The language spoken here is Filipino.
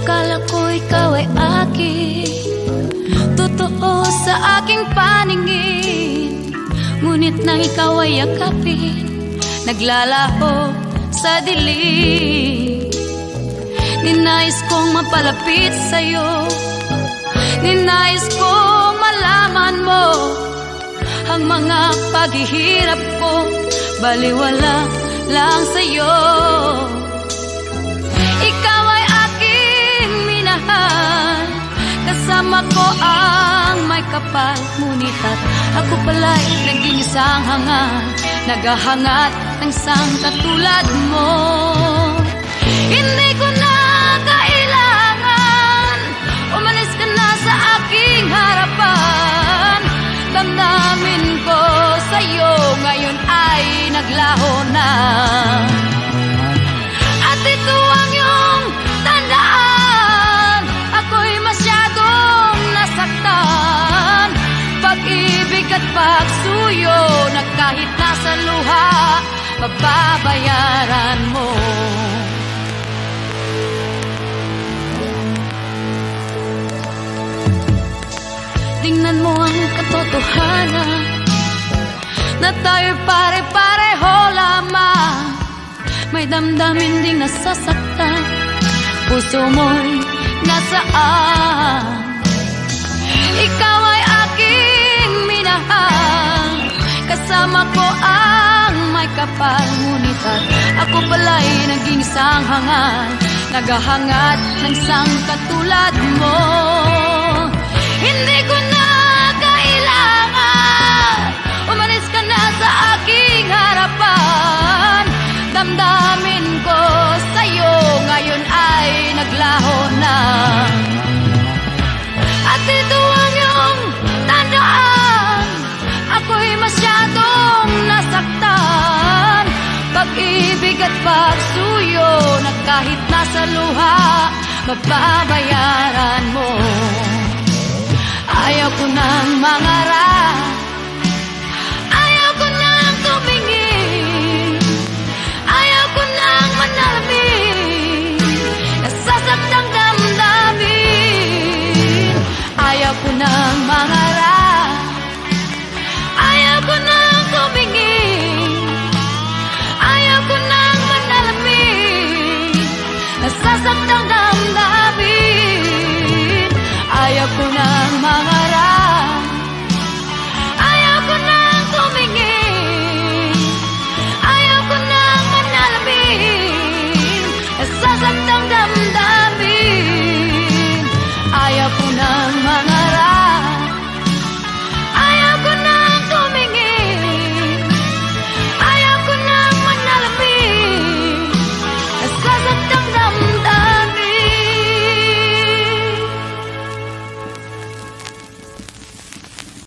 Akala ko ikaw ay akin, totoo sa aking paningin. Ngunit nang ikaw ay yakapin, naglalaho sa dilim. Ninais kong mapalapit sa'yo, ninais kong malaman mo ang mga paghihirap ko, baliwala lang sa'yo. Ikaw ay aking minahal, kasama ko ang may kapal. Ngunit at ako pala'y naging isang hangal, naghahangat ng isang katulad mo. Hindi ko na kailangan, umalis ka na sa aking harapan. Damdamin ko sa'yo ngayon ay naglaho na. At ito ang iyong tandaan, ako'y masyadong nasaktan. Pag-ibig at pagsuyo na kahit nasa luha, mababayaran mo. Tingnan mo ang katotohanan, na tayo pare-pareho lamang. May damdamin ding nasasaktan, puso mo'y nasaan. Ikaw ay aking minahal, kasama ko ang may kapal. Ngunit at ako pala'y naging isang hangal, naghahangad ng isang katulad mo. Hindi ko na kailangan, umalis ka na sa aking harapan. Damdamin ko sa'yo ngayon ay naglaho na. At ito ang iyong tandaan, ako'y masyadong nasaktan. Pag-ibig at pagsuyo na kahit nasa luha, mababayaran mo. Ayaw ko nang mangarap,